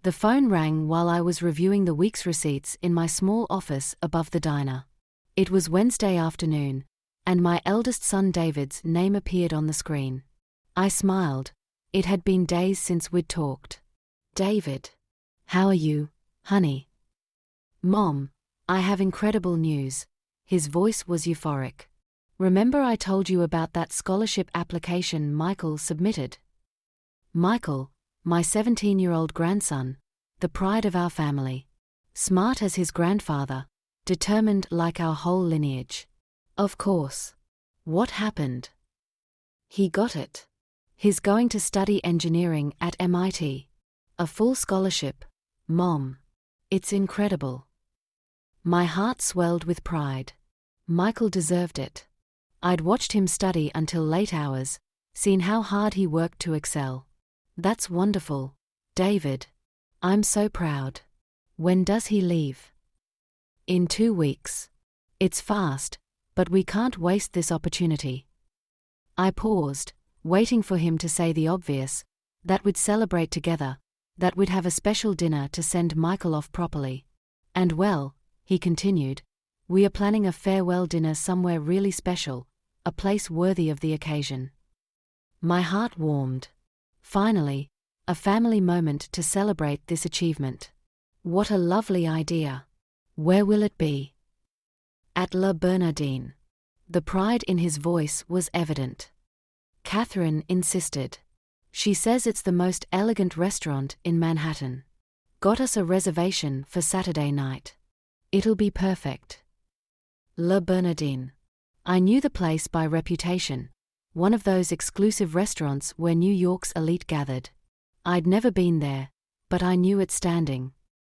The phone rang while I was reviewing the week's receipts in my small office above the diner. It was Wednesday afternoon, and my eldest son David's name appeared on the screen. I smiled. It had been days since we'd talked. "David. How are you, honey?" "Mom, I have incredible news." His voice was euphoric. "Remember I told you about that scholarship application Michael submitted?" Michael, my 17-year-old grandson, the pride of our family. Smart as his grandfather, determined like our whole lineage. Of course. What happened? He got it. He's going to study engineering at MIT. A full scholarship, Mom. It's incredible. My heart swelled with pride. Michael deserved it. I'd watched him study until late hours, seen how hard he worked to excel. That's wonderful, David. I'm so proud. When does he leave? In 2 weeks. It's fast, but we can't waste this opportunity. I paused, waiting for him to say the obvious, that we'd celebrate together, that we'd have a special dinner to send Michael off properly. And well, he continued, we are planning a farewell dinner somewhere really special, a place worthy of the occasion. My heart warmed. Finally, a family moment to celebrate this achievement. What a lovely idea. Where will it be? At La Bernardine. The pride in his voice was evident. Catherine insisted. She says it's the most elegant restaurant in Manhattan. Got us a reservation for Saturday night. It'll be perfect. La Bernardine. I knew the place by reputation, one of those exclusive restaurants where New York's elite gathered. I'd never been there, but I knew it standing.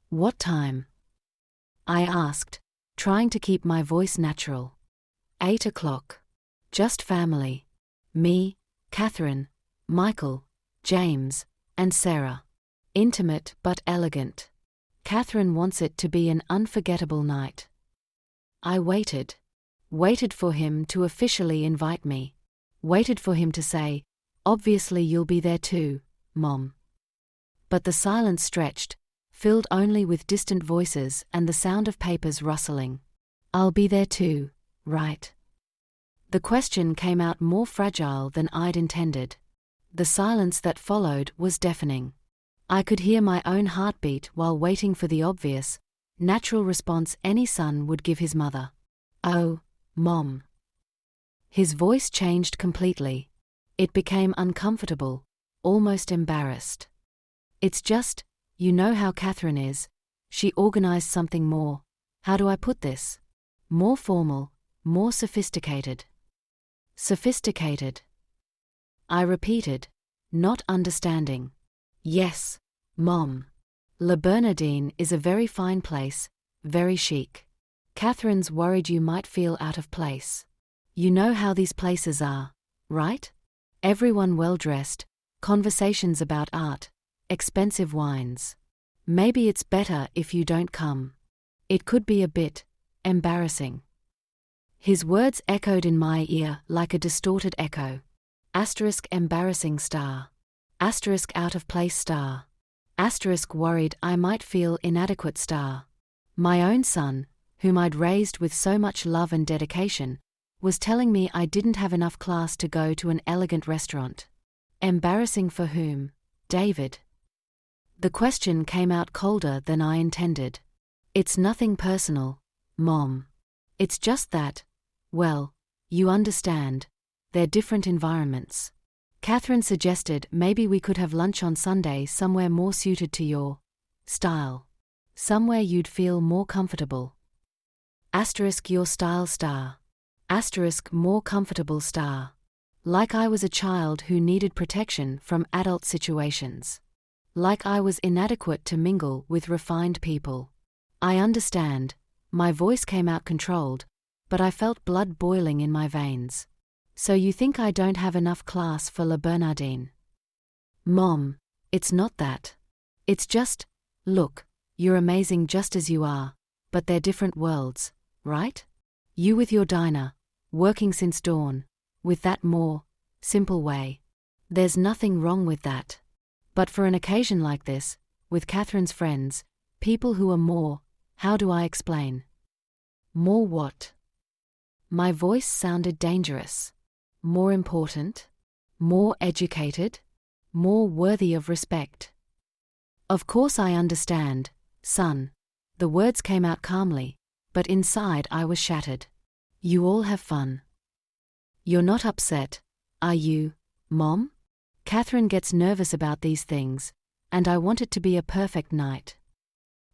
What time? I asked, trying to keep my voice natural. 8 o'clock. Just family. Me, Catherine, Michael, James, and Sarah. Intimate but elegant. Catherine wants it to be an unforgettable night. I waited. Waited for him to officially invite me. Waited for him to say, "Obviously you'll be there too, Mom." But the silence stretched, filled only with distant voices and the sound of papers rustling. "I'll be there too, right?" The question came out more fragile than I'd intended. The silence that followed was deafening. I could hear my own heartbeat while waiting for the obvious, natural response any son would give his mother. "Oh, Mom." His voice changed completely. It became uncomfortable, almost embarrassed. "It's just, you know how Catherine is. She organized something more, how do I put this? More formal, more sophisticated." Sophisticated. I repeated, not understanding. "Yes, Mom. La Bernardine is a very fine place, very chic. Catherine's worried you might feel out of place. You know how these places are, right? Everyone well-dressed, conversations about art, expensive wines. Maybe it's better if you don't come. It could be a bit embarrassing." His words echoed in my ear like a distorted echo. Asterisk embarrassing star. Asterisk out of place star. Asterisk worried I might feel inadequate star. My own son, whom I'd raised with so much love and dedication, was telling me I didn't have enough class to go to an elegant restaurant. Embarrassing for whom, David? The question came out colder than I intended. "It's nothing personal, Mom. It's just that, well, you understand, they're different environments. Catherine suggested maybe we could have lunch on Sunday somewhere more suited to your style. Somewhere you'd feel more comfortable. Asterisk your style star. Asterisk more comfortable star. Like I was a child who needed protection from adult situations. Like I was inadequate to mingle with refined people. I understand." My voice came out controlled, but I felt blood boiling in my veins. "So you think I don't have enough class for La Bernardine?" "Mom, it's not that. It's just, look, you're amazing just as you are, but they're different worlds, right? You with your diner, working since dawn, with that more simple way. There's nothing wrong with that. But for an occasion like this, with Catherine's friends, people who are more, how do I explain? More what? My voice sounded dangerous. More important? More educated? More worthy of respect? Of course I understand, son. The words came out calmly, but inside I was shattered. You all have fun. You're not upset, are you, Mom? Catherine gets nervous about these things, and I want it to be a perfect night.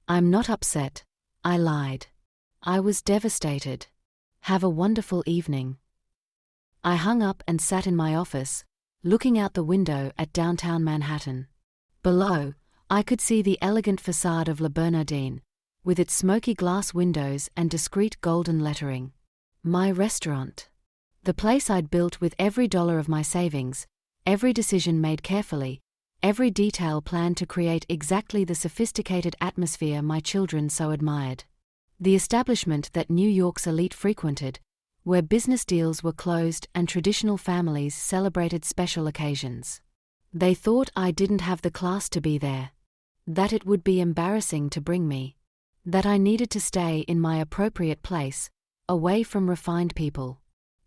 I'm not upset, I lied. I was devastated. Have a wonderful evening. I hung up and sat in my office, looking out the window at downtown Manhattan. Below, I could see the elegant facade of Le Bernardin, with its smoky glass windows and discreet golden lettering. My restaurant. The place I'd built with every dollar of my savings, every decision made carefully, every detail planned to create exactly the sophisticated atmosphere my children so admired. The establishment that New York's elite frequented, where business deals were closed and traditional families celebrated special occasions. They thought I didn't have the class to be there. That it would be embarrassing to bring me. That I needed to stay in my appropriate place, away from refined people.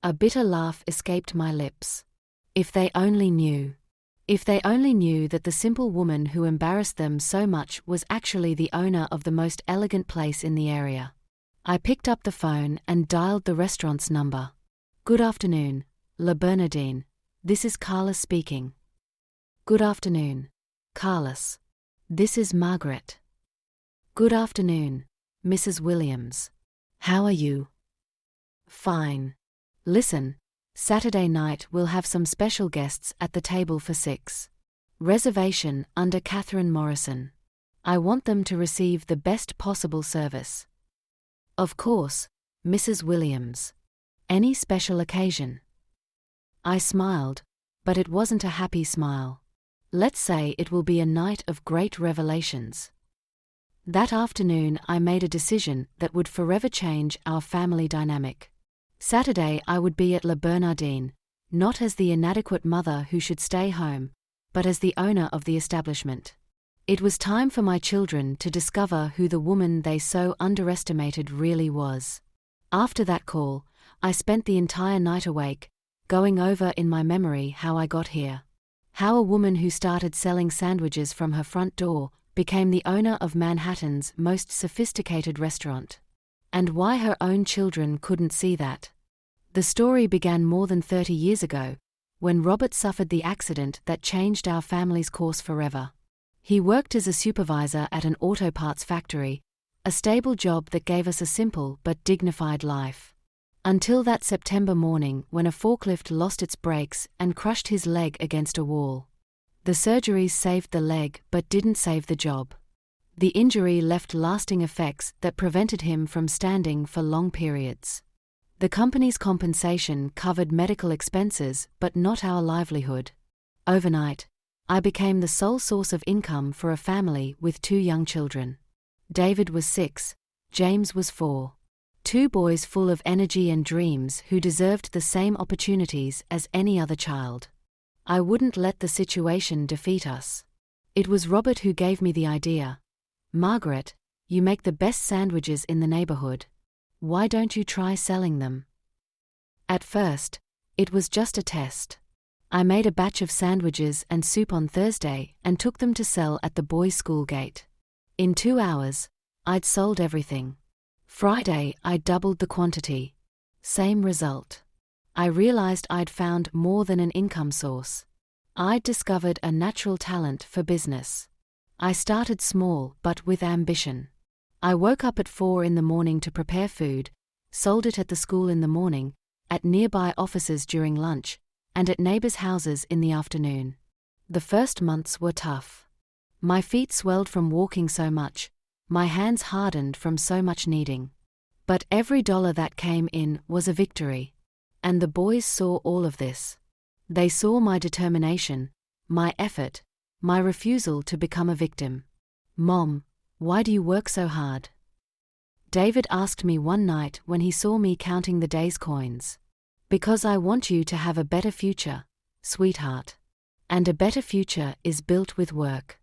A bitter laugh escaped my lips. If they only knew. If they only knew that the simple woman who embarrassed them so much was actually the owner of the most elegant place in the area. I picked up the phone and dialed the restaurant's number. Good afternoon, Le Bernardin. This is Carlos speaking. Good afternoon, Carlos. This is Margaret. Good afternoon, Mrs. Williams. How are you? Fine. Listen, Saturday night we'll have some special guests at the table for 6. Reservation under Catherine Morrison. I want them to receive the best possible service. Of course, Mrs. Williams. Any special occasion? I smiled, but it wasn't a happy smile. Let's say it will be a night of great revelations. That afternoon I made a decision that would forever change our family dynamic. Saturday I would be at Le Bernardin, not as the inadequate mother who should stay home, but as the owner of the establishment. It was time for my children to discover who the woman they so underestimated really was. After that call, I spent the entire night awake, going over in my memory how I got here. How a woman who started selling sandwiches from her front door became the owner of Manhattan's most sophisticated restaurant. And why her own children couldn't see that. The story began more than 30 years ago, when Robert suffered the accident that changed our family's course forever. He worked as a supervisor at an auto parts factory, a stable job that gave us a simple but dignified life. Until that September morning when a forklift lost its brakes and crushed his leg against a wall. The surgeries saved the leg but didn't save the job. The injury left lasting effects that prevented him from standing for long periods. The company's compensation covered medical expenses but not our livelihood. Overnight, I became the sole source of income for a family with 2 young children. David was 6, James was 4. 2 boys full of energy and dreams who deserved the same opportunities as any other child. I wouldn't let the situation defeat us. It was Robert who gave me the idea. Margaret, you make the best sandwiches in the neighborhood. Why don't you try selling them? At first, it was just a test. I made a batch of sandwiches and soup on Thursday and took them to sell at the boys' school gate. In 2 hours, I'd sold everything. Friday, I doubled the quantity. Same result. I realized I'd found more than an income source. I'd discovered a natural talent for business. I started small but with ambition. I woke up at 4 in the morning to prepare food, sold it at the school in the morning, at nearby offices during lunch, and at neighbors' houses in the afternoon. The first months were tough. My feet swelled from walking so much, my hands hardened from so much kneading. But every dollar that came in was a victory. And the boys saw all of this. They saw my determination, my effort, my refusal to become a victim. Mom, why do you work so hard? David asked me one night when he saw me counting the day's coins. Because I want you to have a better future, sweetheart. And a better future is built with work.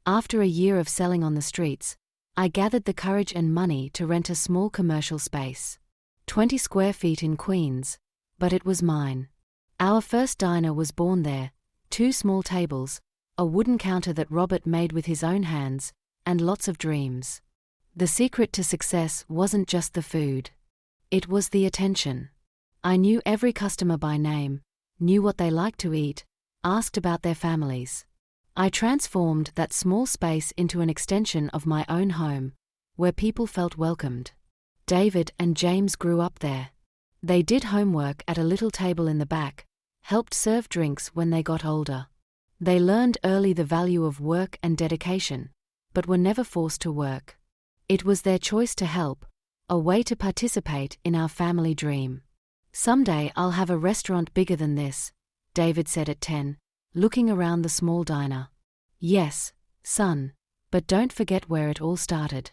After a year of selling on the streets, I gathered the courage and money to rent a small commercial space. 20 square feet in Queens, but it was mine. Our first diner was born there, 2 small tables, a wooden counter that Robert made with his own hands, and lots of dreams. The secret to success wasn't just the food. It was the attention. I knew every customer by name, knew what they liked to eat, asked about their families. I transformed that small space into an extension of my own home, where people felt welcomed. David and James grew up there. They did homework at a little table in the back, helped serve drinks when they got older. They learned early the value of work and dedication, but were never forced to work. It was their choice to help, a way to participate in our family dream. "Someday I'll have a restaurant bigger than this," David said at 10, looking around the small diner. "Yes, son, but don't forget where it all started."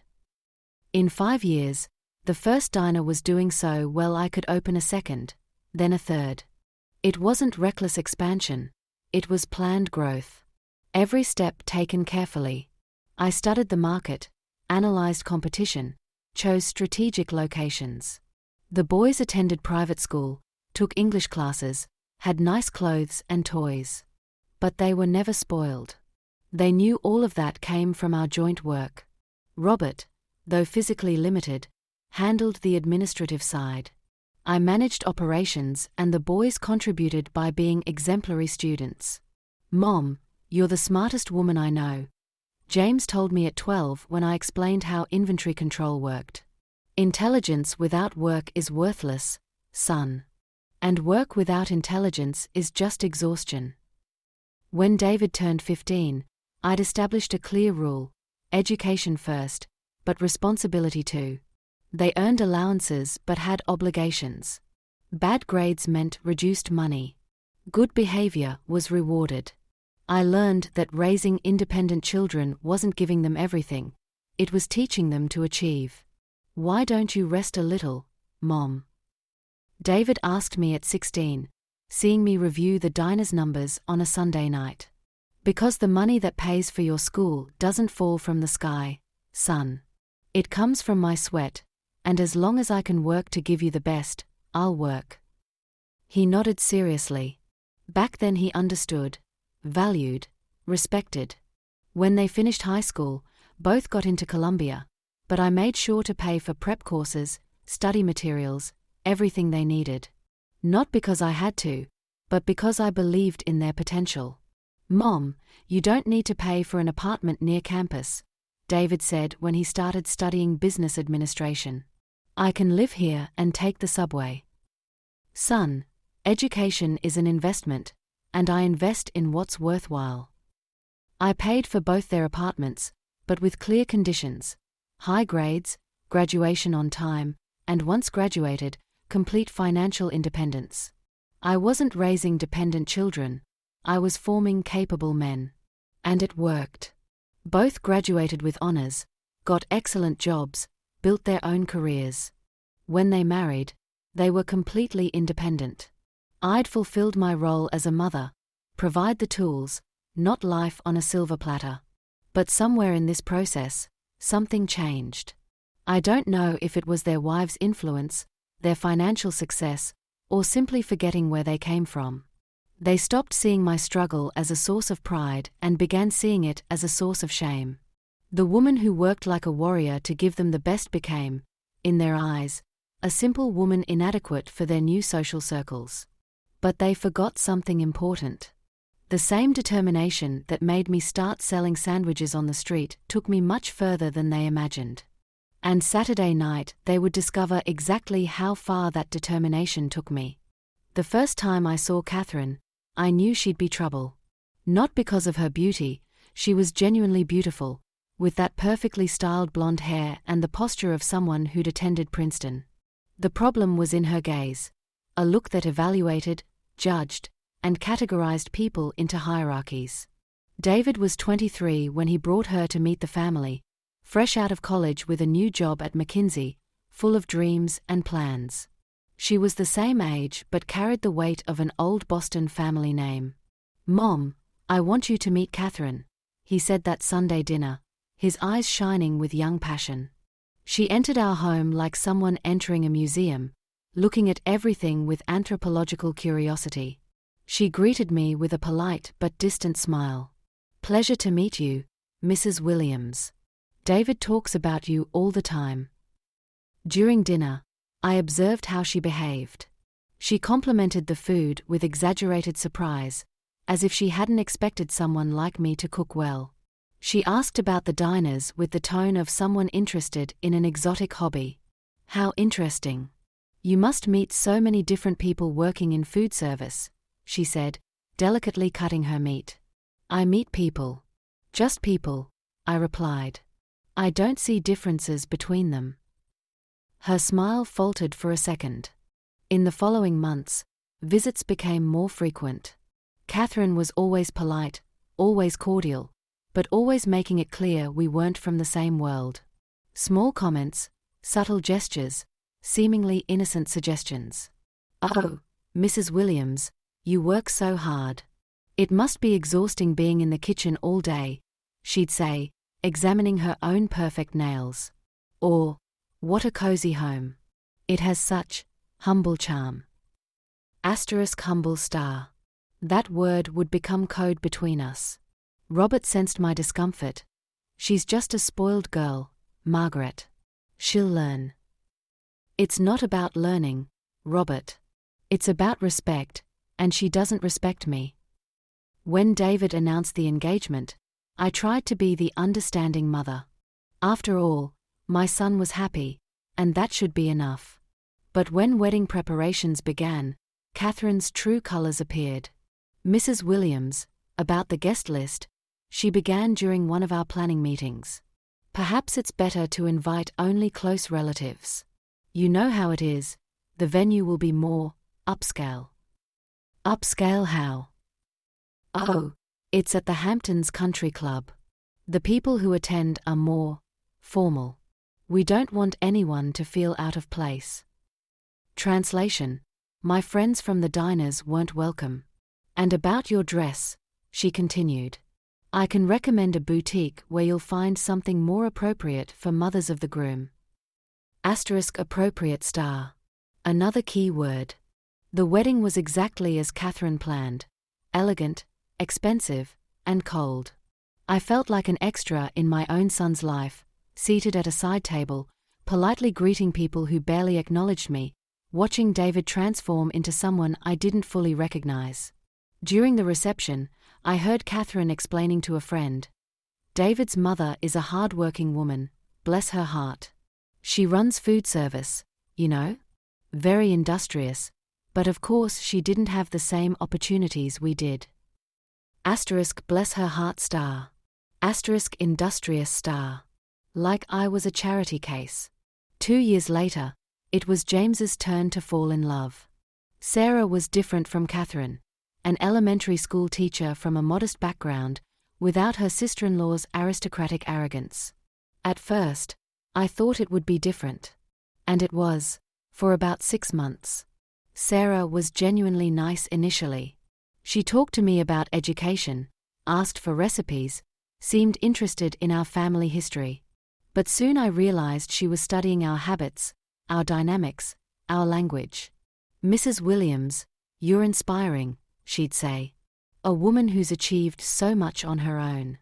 In 5 years, the first diner was doing so well I could open a second, then a third. It wasn't reckless expansion, it was planned growth. Every step taken carefully. I studied the market, analyzed competition, chose strategic locations. The boys attended private school, took English classes, had nice clothes and toys. But they were never spoiled. They knew all of that came from our joint work. Robert, though physically limited, handled the administrative side. I managed operations and the boys contributed by being exemplary students. "Mom, you're the smartest woman I know," James told me at 12 when I explained how inventory control worked. "Intelligence without work is worthless, son. And work without intelligence is just exhaustion." When David turned 15, I'd established a clear rule: education first, but responsibility too. They earned allowances but had obligations. Bad grades meant reduced money. Good behavior was rewarded. I learned that raising independent children wasn't giving them everything, it was teaching them to achieve. "Why don't you rest a little, Mom?" David asked me at 16, seeing me review the diner's numbers on a Sunday night. "Because the money that pays for your school doesn't fall from the sky, son. It comes from my sweat, and as long as I can work to give you the best, I'll work." He nodded seriously. Back then he understood, valued, respected. When they finished high school, both got into Columbia, but I made sure to pay for prep courses, study materials, everything they needed. Not because I had to, but because I believed in their potential. "Mom, you don't need to pay for an apartment near campus," David said when he started studying business administration. "I can live here and take the subway." "Son, education is an investment, and I invest in what's worthwhile." I paid for both their apartments, but with clear conditions: high grades, graduation on time, and once graduated, complete financial independence. I wasn't raising dependent children, I was forming capable men. And it worked. Both graduated with honors, got excellent jobs, built their own careers. When they married, they were completely independent. I'd fulfilled my role as a mother, provide the tools, not life on a silver platter. But somewhere in this process, something changed. I don't know if it was their wives' influence, their financial success, or simply forgetting where they came from. They stopped seeing my struggle as a source of pride and began seeing it as a source of shame. The woman who worked like a warrior to give them the best became, in their eyes, a simple woman inadequate for their new social circles. But they forgot something important. The same determination that made me start selling sandwiches on the street took me much further than they imagined. And Saturday night they would discover exactly how far that determination took me. The first time I saw Catherine, I knew she'd be trouble. Not because of her beauty, she was genuinely beautiful, with that perfectly styled blonde hair and the posture of someone who'd attended Princeton. The problem was in her gaze, a look that evaluated, judged, and categorized people into hierarchies. David was 23 when he brought her to meet the family, fresh out of college with a new job at McKinsey, full of dreams and plans. She was the same age but carried the weight of an old Boston family name. "Mom, I want you to meet Catherine," he said that Sunday dinner, his eyes shining with young passion. She entered our home like someone entering a museum, looking at everything with anthropological curiosity. She greeted me with a polite but distant smile. "Pleasure to meet you, Mrs. Williams. David talks about you all the time." During dinner, I observed how she behaved. She complimented the food with exaggerated surprise, as if she hadn't expected someone like me to cook well. She asked about the diners with the tone of someone interested in an exotic hobby. "How interesting. You must meet so many different people working in food service," she said, delicately cutting her meat. "I meet people. Just people," I replied. "I don't see differences between them." Her smile faltered for a second. In the following months, visits became more frequent. Catherine was always polite, always cordial, but always making it clear we weren't from the same world. Small comments, subtle gestures, seemingly innocent suggestions. "Oh, Mrs. Williams, you work so hard. It must be exhausting being in the kitchen all day," she'd say, examining her own perfect nails. Or, "What a cozy home. It has such humble charm." *humble star. That word would become code between us. Robert sensed my discomfort. "She's just a spoiled girl, Margaret. She'll learn." "It's not about learning, Robert. It's about respect, and she doesn't respect me." When David announced the engagement, I tried to be the understanding mother. After all, my son was happy, and that should be enough. But when wedding preparations began, Catherine's true colors appeared. "Mrs. Williams, about the guest list," she began during one of our planning meetings. "Perhaps it's better to invite only close relatives. You know how it is, the venue will be more upscale." "Upscale how?" "Oh, it's at the Hamptons Country Club. The people who attend are more formal. We don't want anyone to feel out of place." Translation: My friends from the diners weren't welcome. "And about your dress," she continued, "I can recommend a boutique where you'll find something more appropriate for mothers of the groom." *appropriate star. Another key word. The wedding was exactly as Catherine planned: elegant, expensive, and cold. I felt like an extra in my own son's life, seated at a side table, politely greeting people who barely acknowledged me, watching David transform into someone I didn't fully recognize. During the reception, I heard Catherine explaining to a friend, "David's mother is a hard-working woman, bless her heart. She runs food service, you know? Very industrious, but of course she didn't have the same opportunities we did." *bless her heart star. *industrious star. Like I was a charity case. 2 years later, it was James's turn to fall in love. Sarah was different from Catherine, an elementary school teacher from a modest background, without her sister-in-law's aristocratic arrogance. At first, I thought it would be different. And it was, for about 6 months. Sarah was genuinely nice initially. She talked to me about education, asked for recipes, seemed interested in our family history. But soon I realized she was studying our habits, our dynamics, our language. "Mrs. Williams, you're inspiring," she'd say. "A woman who's achieved so much on her own."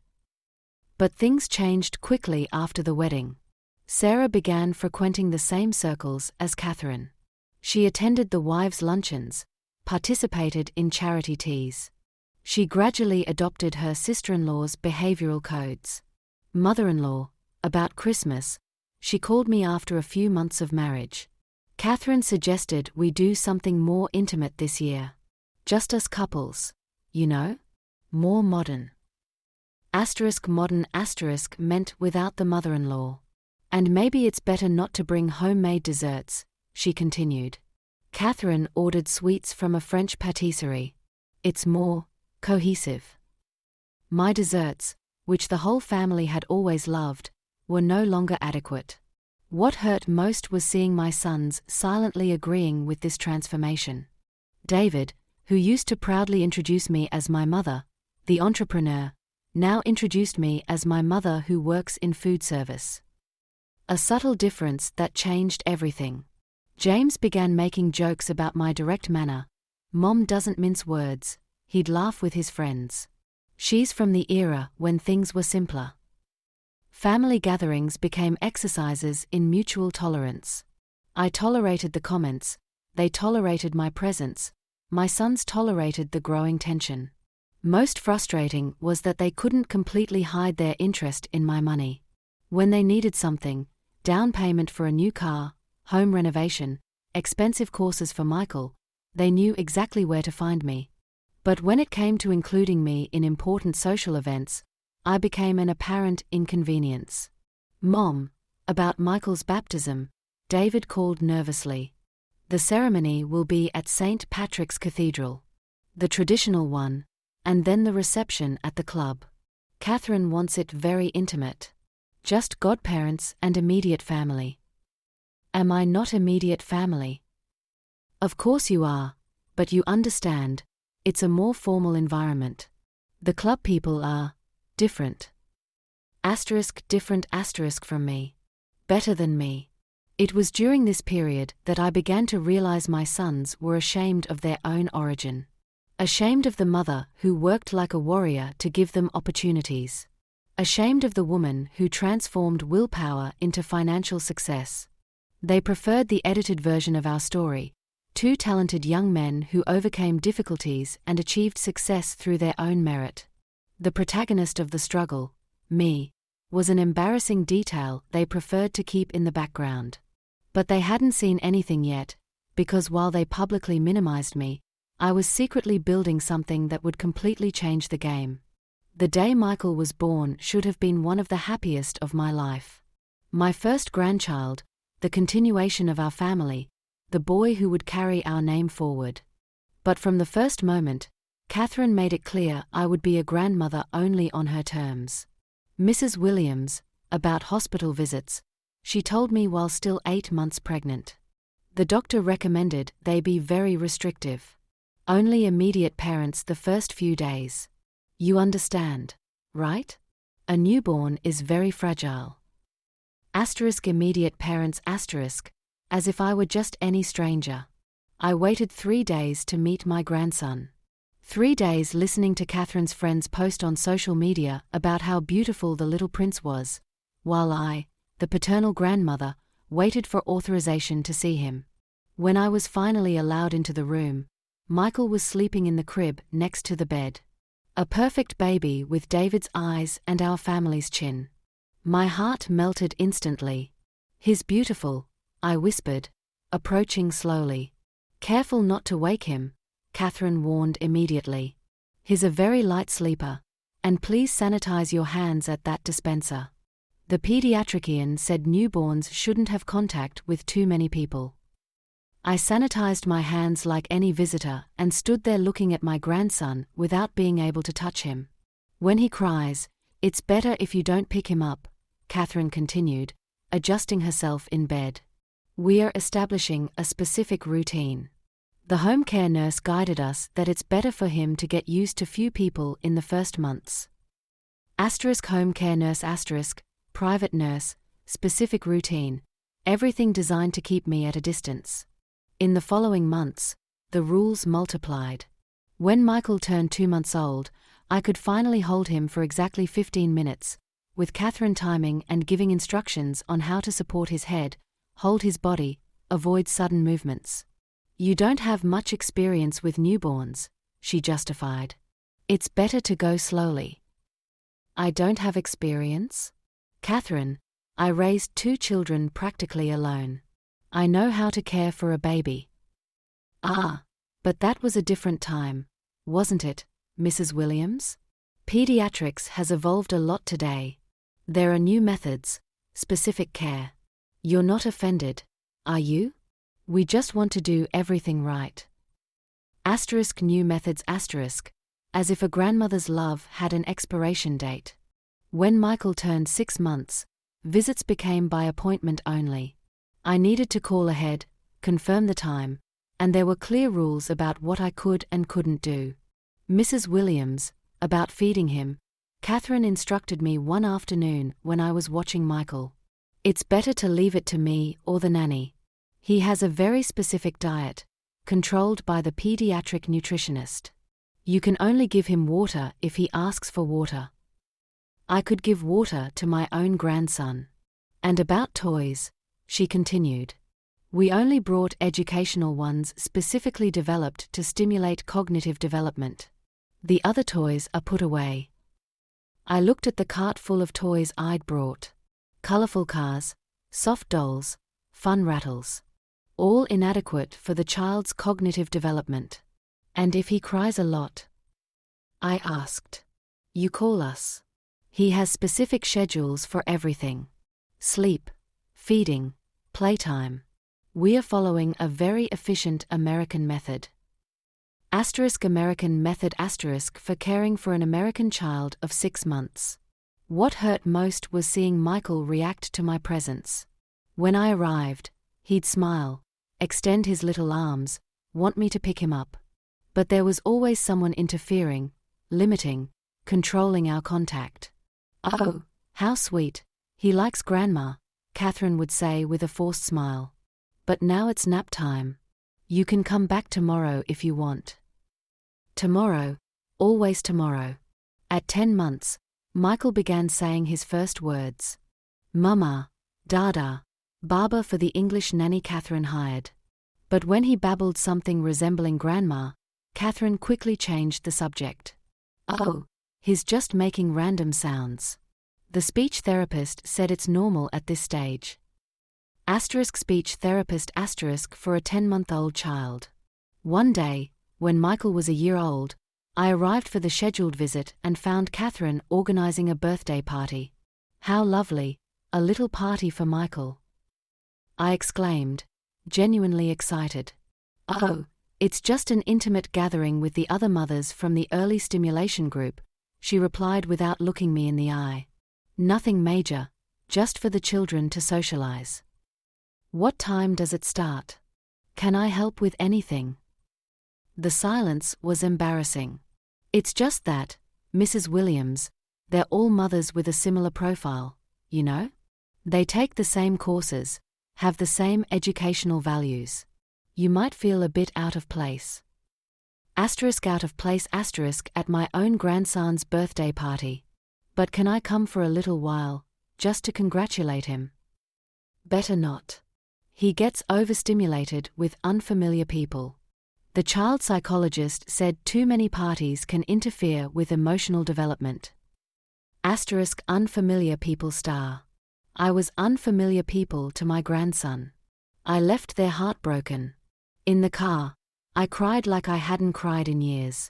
But things changed quickly after the wedding. Sarah began frequenting the same circles as Catherine. She attended the wives' luncheons, participated in charity teas. She gradually adopted her sister-in-law's behavioral codes. "Mother-in-law, about Christmas," she called me after a few months of marriage. "Catherine suggested we do something more intimate this year. Just us couples, you know? More modern." Modern meant without the mother-in-law. "And maybe it's better not to bring homemade desserts," she continued. Catherine ordered sweets from a French patisserie. "It's more cohesive." My desserts, which the whole family had always loved, were no longer adequate. What hurt most was seeing my sons silently agreeing with this transformation. David, who used to proudly introduce me as my mother, the entrepreneur, now introduced me as my mother who works in food service. A subtle difference that changed everything. James began making jokes about my direct manner. "Mom doesn't mince words," he'd laugh with his friends. "She's from the era when things were simpler." Family gatherings became exercises in mutual tolerance. I tolerated the comments, they tolerated my presence, my sons tolerated the growing tension. Most frustrating was that they couldn't completely hide their interest in my money. When they needed something, down payment for a new car, home renovation, expensive courses for Michael, they knew exactly where to find me. But when it came to including me in important social events, I became an apparent inconvenience. "Mom, about Michael's baptism," David called nervously. "The ceremony will be at St. Patrick's Cathedral. The traditional one, and then the reception at the club. Catherine wants it very intimate. Just godparents and immediate family." Am I not immediate family? Of course you are, but you understand, it's a more formal environment. The club people are different. Different from me. Better than me. It was during this period that I began to realize my sons were ashamed of their own origin. Ashamed of the mother who worked like a warrior to give them opportunities. Ashamed of the woman who transformed willpower into financial success. They preferred the edited version of our story, two talented young men who overcame difficulties and achieved success through their own merit. The protagonist of the struggle, me, was an embarrassing detail they preferred to keep in the background. But they hadn't seen anything yet, because while they publicly minimized me, I was secretly building something that would completely change the game. The day Michael was born should have been one of the happiest of my life. My first grandchild, the continuation of our family, the boy who would carry our name forward. But from the first moment, Catherine made it clear I would be a grandmother only on her terms. Mrs. Williams, about hospital visits, she told me while still 8 months pregnant. The doctor recommended they be very restrictive. Only immediate parents the first few days. You understand, right? A newborn is very fragile. Immediate parents as if I were just any stranger. I waited 3 days to meet my grandson. 3 days listening to Catherine's friends post on social media about how beautiful the little prince was, while I, the paternal grandmother, waited for authorization to see him. When I was finally allowed into the room, Michael was sleeping in the crib next to the bed. A perfect baby with David's eyes and our family's chin. My heart melted instantly. "He's beautiful," I whispered, approaching slowly. "Careful not to wake him," Catherine warned immediately. "He's a very light sleeper, and please sanitize your hands at that dispenser." The pediatrician said newborns shouldn't have contact with too many people. I sanitized my hands like any visitor and stood there looking at my grandson without being able to touch him. "When he cries, it's better if you don't pick him up," Catherine continued, adjusting herself in bed. "We're establishing a specific routine. The home care nurse guided us that it's better for him to get used to few people in the first months. Home care nurse private nurse, specific routine, everything designed to keep me at a distance. In the following months, the rules multiplied. When Michael turned 2 months old, I could finally hold him for exactly 15 minutes, with Catherine timing and giving instructions on how to support his head, hold his body, avoid sudden movements. "You don't have much experience with newborns," she justified. "It's better to go slowly." "I don't have experience? Catherine, I raised 2 children practically alone. I know how to care for a baby." "Ah, but that was a different time, wasn't it, Mrs. Williams? Pediatrics has evolved a lot today. There are new methods, specific care. You're not offended, are you? We just want to do everything right." New methods as if a grandmother's love had an expiration date. When Michael turned 6 months, visits became by appointment only. I needed to call ahead, confirm the time, and there were clear rules about what I could and couldn't do. Mrs. Williams, about feeding him, Catherine instructed me one afternoon when I was watching Michael. It's better to leave it to me or the nanny. He has a very specific diet, controlled by the pediatric nutritionist. You can only give him water if he asks for water. I could give water to my own grandson. And about toys, she continued. We only brought educational ones specifically developed to stimulate cognitive development. The other toys are put away. I looked at the cart full of toys I'd brought. Colorful cars, soft dolls, fun rattles. All inadequate for the child's cognitive development. And if he cries a lot? I asked. You call us. He has specific schedules for everything. Sleep, feeding, playtime. We are following a very efficient American method. American method for caring for an American child of 6 months. What hurt most was seeing Michael react to my presence. When I arrived, he'd smile, extend his little arms, want me to pick him up. But there was always someone interfering, limiting, controlling our contact. Oh, how sweet. He likes Grandma, Catherine would say with a forced smile. But now it's nap time. You can come back tomorrow if you want. Tomorrow, always tomorrow. At 10 months, Michael began saying his first words. Mama, Dada, Baba for the English nanny Catherine hired. But when he babbled something resembling Grandma, Catherine quickly changed the subject. Oh, he's just making random sounds. The speech therapist said it's normal at this stage. Speech therapist for a 10-month-old child. One day, when Michael was a year old, I arrived for the scheduled visit and found Catherine organizing a birthday party. How lovely, a little party for Michael. I exclaimed, genuinely excited. Oh, it's just an intimate gathering with the other mothers from the early stimulation group, she replied without looking me in the eye. Nothing major, just for the children to socialize. What time does it start? Can I help with anything? The silence was embarrassing. It's just that, Mrs. Williams, they're all mothers with a similar profile, you know? They take the same courses, have the same educational values. You might feel a bit out of place. Out of place at my own grandson's birthday party. But can I come for a little while, just to congratulate him? Better not. He gets overstimulated with unfamiliar people. The child psychologist said too many parties can interfere with emotional development. Unfamiliar people star. I was unfamiliar people to my grandson. I left there heartbroken. In the car, I cried like I hadn't cried in years.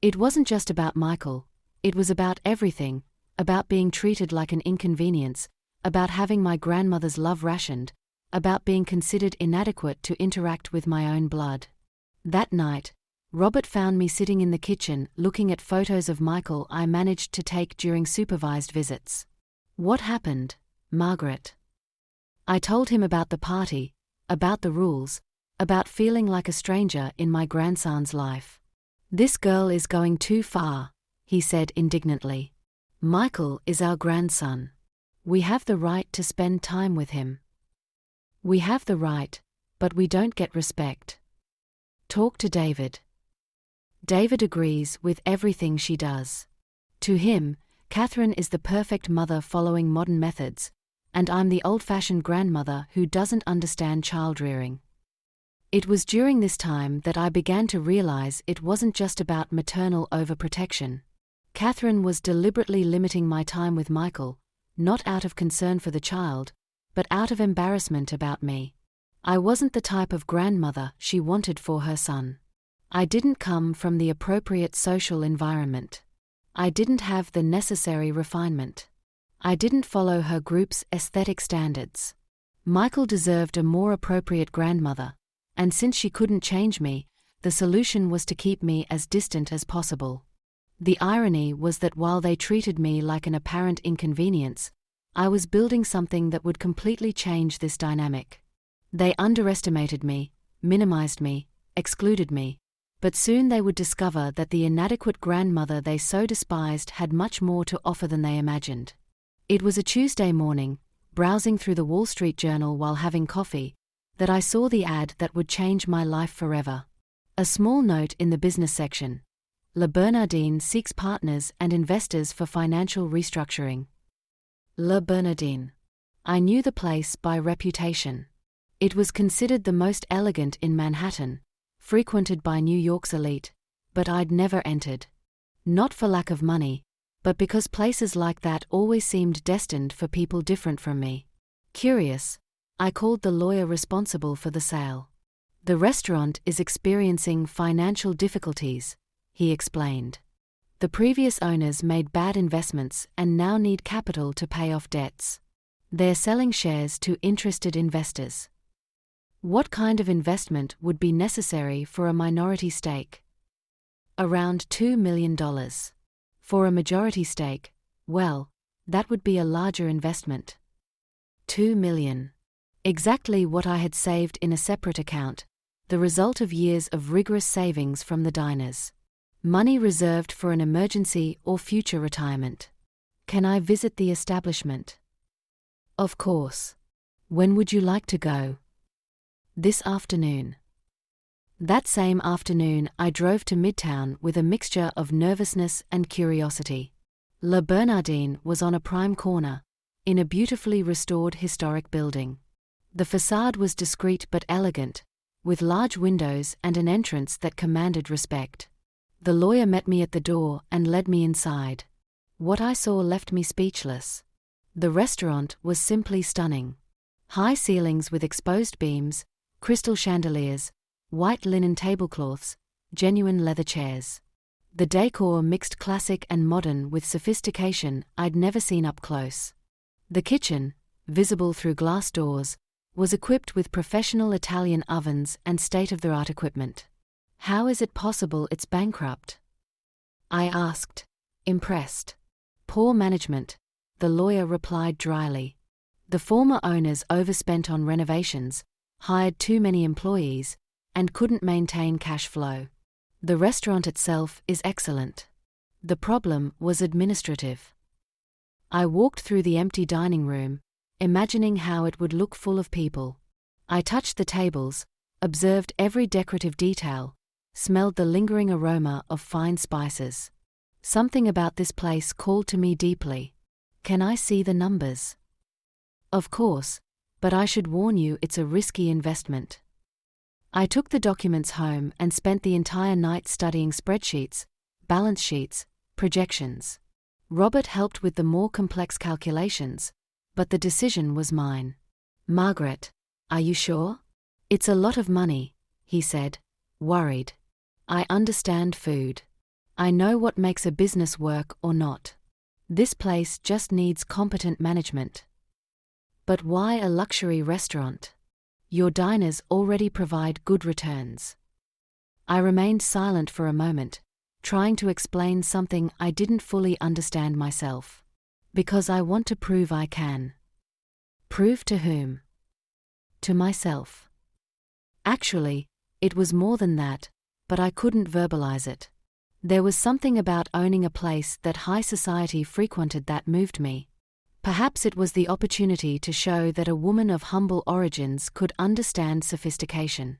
It wasn't just about Michael, it was about everything, about being treated like an inconvenience, about having my grandmother's love rationed, about being considered inadequate to interact with my own blood. That night, Robert found me sitting in the kitchen looking at photos of Michael I managed to take during supervised visits. What happened, Margaret? I told him about the party, about the rules, about feeling like a stranger in my grandson's life. This girl is going too far, he said indignantly. Michael is our grandson. We have the right to spend time with him. We have the right, but we don't get respect. Talk to David. David agrees with everything she does. To him, Catherine is the perfect mother following modern methods, and I'm the old-fashioned grandmother who doesn't understand child-rearing. It was during this time that I began to realize it wasn't just about maternal overprotection. Catherine was deliberately limiting my time with Michael, not out of concern for the child, but out of embarrassment about me. I wasn't the type of grandmother she wanted for her son. I didn't come from the appropriate social environment. I didn't have the necessary refinement. I didn't follow her group's aesthetic standards. Michael deserved a more appropriate grandmother, and since she couldn't change me, the solution was to keep me as distant as possible. The irony was that while they treated me like an apparent inconvenience, I was building something that would completely change this dynamic. They underestimated me, minimized me, excluded me, But soon they would discover that the inadequate grandmother they so despised had much more to offer than they imagined. It was a Tuesday morning, browsing through the Wall Street Journal while having coffee, that I saw the ad that would change my life forever. A small note in the business section. Le Bernardin seeks partners and investors for financial restructuring. Le Bernardin. I knew the place by reputation. It was considered the most elegant in Manhattan, frequented by New York's elite, but I'd never entered. Not for lack of money, but because places like that always seemed destined for people different from me. Curious, I called the lawyer responsible for the sale. The restaurant is experiencing financial difficulties, he explained. The previous owners made bad investments and now need capital to pay off debts. They're selling shares to interested investors. What kind of investment would be necessary for a minority stake? Around $2 million. For a majority stake, well, that would be a larger investment. $2 million. Exactly what I had saved in a separate account, the result of years of rigorous savings from the diners. Money reserved for an emergency or future retirement. Can I visit the establishment? Of course. When would you like to go? This afternoon. That same afternoon I drove to Midtown with a mixture of nervousness and curiosity. Le Bernardin was on a prime corner, in a beautifully restored historic building. The facade was discreet but elegant, with large windows and an entrance that commanded respect. The lawyer met me at the door and led me inside. What I saw left me speechless. The restaurant was simply stunning. High ceilings with exposed beams, crystal chandeliers, white linen tablecloths, genuine leather chairs. The decor mixed classic and modern with sophistication I'd never seen up close. The kitchen, visible through glass doors, was equipped with professional Italian ovens and state-of-the-art equipment. How is it possible it's bankrupt? I asked, impressed. Poor management, the lawyer replied dryly. The former owners overspent on renovations, hired too many employees, and couldn't maintain cash flow. The restaurant itself is excellent. The problem was administrative. I walked through the empty dining room, imagining how it would look full of people. I touched the tables, observed every decorative detail, smelled the lingering aroma of fine spices. Something about this place called to me deeply. Can I see the numbers? Of course, but I should warn you it's a risky investment. I took the documents home and spent the entire night studying spreadsheets, balance sheets, projections. Robert helped with the more complex calculations, but the decision was mine. Margaret, are you sure? It's a lot of money, he said, worried. I understand food. I know what makes a business work or not. This place just needs competent management. But why a luxury restaurant? Your diners already provide good returns. I remained silent for a moment, trying to explain something I didn't fully understand myself. Because I want to prove I can. Prove to whom? To myself. Actually, it was more than that, but I couldn't verbalize it. There was something about owning a place that high society frequented that moved me. Perhaps it was the opportunity to show that a woman of humble origins could understand sophistication.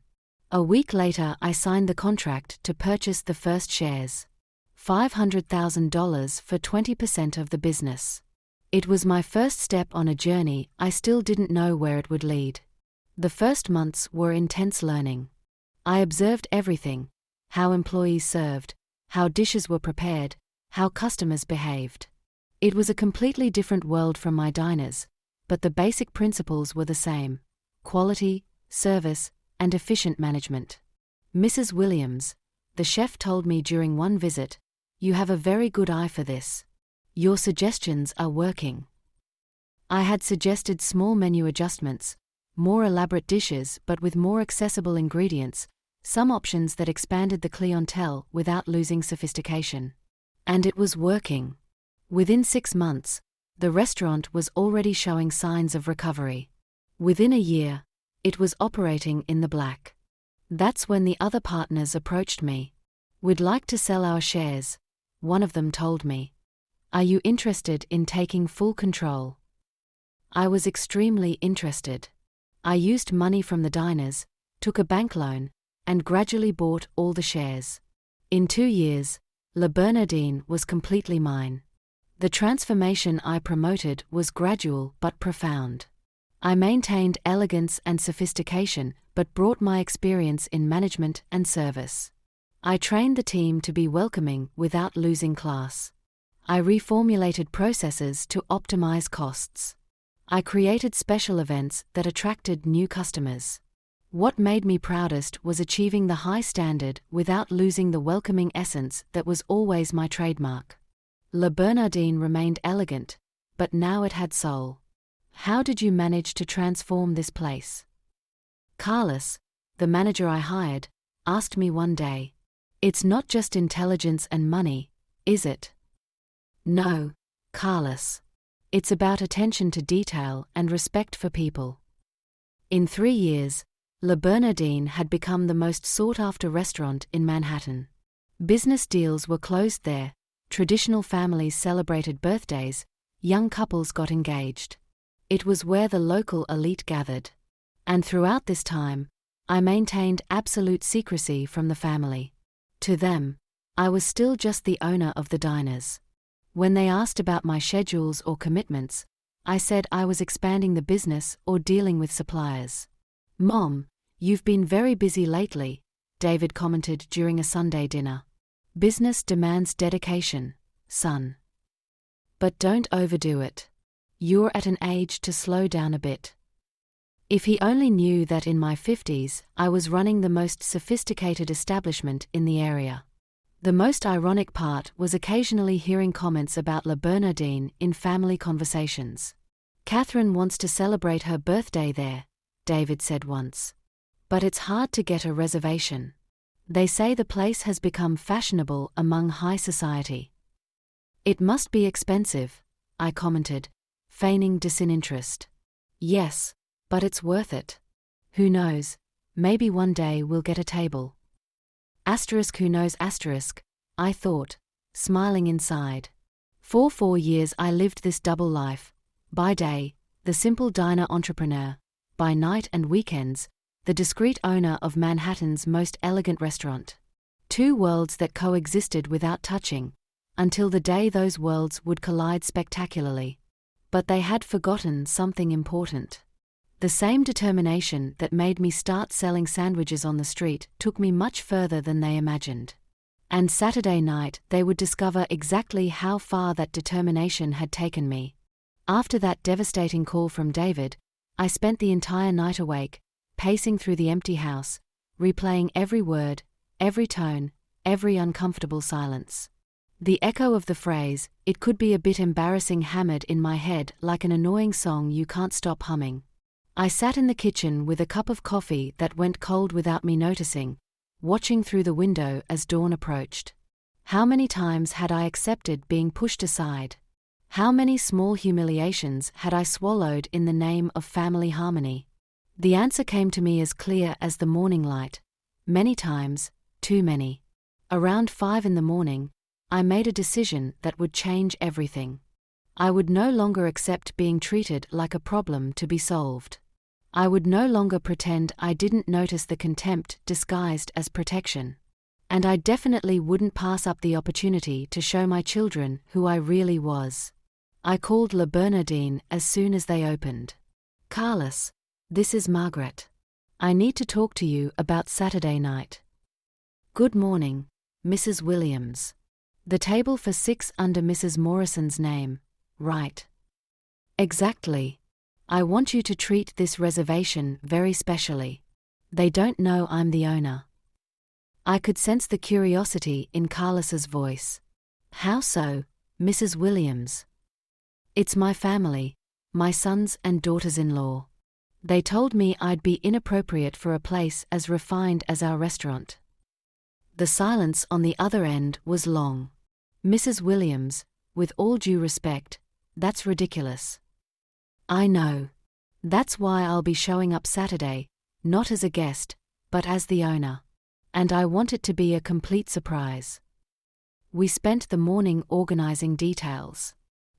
A week later I signed the contract to purchase the first shares. $500,000 for 20% of the business. It was my first step on a journey I still didn't know where it would lead. The first months were intense learning. I observed everything: how employees served, how dishes were prepared, how customers behaved. It was a completely different world from my diners, but the basic principles were the same: quality, service, and efficient management. Mrs. Williams, the chef, told me during one visit, "You have a very good eye for this. Your suggestions are working." I had suggested small menu adjustments, more elaborate dishes but with more accessible ingredients, some options that expanded the clientele without losing sophistication. And it was working. Within 6 months, the restaurant was already showing signs of recovery. Within a year, it was operating in the black. That's when the other partners approached me. "We'd like to sell our shares," one of them told me. "Are you interested in taking full control?" I was extremely interested. I used money from the diners, took a bank loan, and gradually bought all the shares. In 2 years, Le Bernardin was completely mine. The transformation I promoted was gradual but profound. I maintained elegance and sophistication, but brought my experience in management and service. I trained the team to be welcoming without losing class. I reformulated processes to optimize costs. I created special events that attracted new customers. What made me proudest was achieving the high standard without losing the welcoming essence that was always my trademark. Le Bernardin remained elegant, but now it had soul. How did you manage to transform this place? Carlos, the manager I hired, asked me one day. "It's not just intelligence and money, is it?" "No, Carlos. It's about attention to detail and respect for people." In 3 years, Le Bernardin had become the most sought-after restaurant in Manhattan. Business deals were closed there, traditional families celebrated birthdays, young couples got engaged. It was where the local elite gathered. And throughout this time, I maintained absolute secrecy from the family. To them, I was still just the owner of the diners. When they asked about my schedules or commitments, I said I was expanding the business or dealing with suppliers. "Mom, you've been very busy lately," David commented during a Sunday dinner. "Business demands dedication, son. But don't overdo it. You're at an age to slow down a bit." If he only knew that in my 50s, I was running the most sophisticated establishment in the area. The most ironic part was occasionally hearing comments about Le Bernardin in family conversations. "Catherine wants to celebrate her birthday there," David said once. "But it's hard to get a reservation. They say the place has become fashionable among high society." "It must be expensive," I commented, feigning disinterest. "Yes, but it's worth it. Who knows, maybe one day we'll get a table." Who knows I thought, smiling inside. For 4 years I lived this double life. By day, the simple diner entrepreneur. By night and weekends, the discreet owner of Manhattan's most elegant restaurant. 2 worlds that coexisted without touching, until the day those worlds would collide spectacularly. But they had forgotten something important. The same determination that made me start selling sandwiches on the street took me much further than they imagined. And Saturday night they would discover exactly how far that determination had taken me. After that devastating call from David, I spent the entire night awake, pacing through the empty house, replaying every word, every tone, every uncomfortable silence. The echo of the phrase, "It could be a bit embarrassing," hammered in my head like an annoying song you can't stop humming. I sat in the kitchen with a cup of coffee that went cold without me noticing, watching through the window as dawn approached. How many times had I accepted being pushed aside? How many small humiliations had I swallowed in the name of family harmony? The answer came to me as clear as the morning light. Many times, too many. Around 5 in the morning, I made a decision that would change everything. I would no longer accept being treated like a problem to be solved. I would no longer pretend I didn't notice the contempt disguised as protection. And I definitely wouldn't pass up the opportunity to show my children who I really was. I called Le Bernardin as soon as they opened. "Carlos, this is Margaret. I need to talk to you about Saturday night." "Good morning, Mrs. Williams. The table for 6 under Mrs. Morrison's name, right?" "Exactly. I want you to treat this reservation very specially. They don't know I'm the owner." I could sense the curiosity in Carlos's voice. "How so, Mrs. Williams?" "It's my family, my sons and daughters-in-law. They told me I'd be inappropriate for a place as refined as our restaurant." The silence on the other end was long. "Mrs. Williams, with all due respect, that's ridiculous." "I know. That's why I'll be showing up Saturday, not as a guest, but as the owner. And I want it to be a complete surprise. We spent the morning organizing details.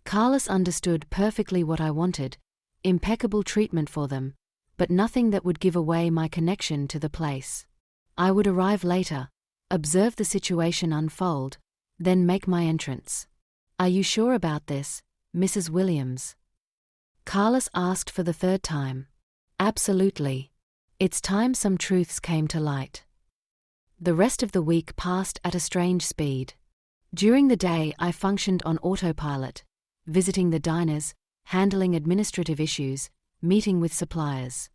Carlos understood perfectly what I wanted, impeccable treatment for them, but nothing that would give away my connection to the place. I would arrive later, observe the situation unfold, then make my entrance. "Are you sure about this, Mrs. Williams?" Carlos asked for the third time. "Absolutely. It's time some truths came to light." The rest of the week passed at a strange speed. During the day I functioned on autopilot, visiting the diners, handling administrative issues, meeting with suppliers.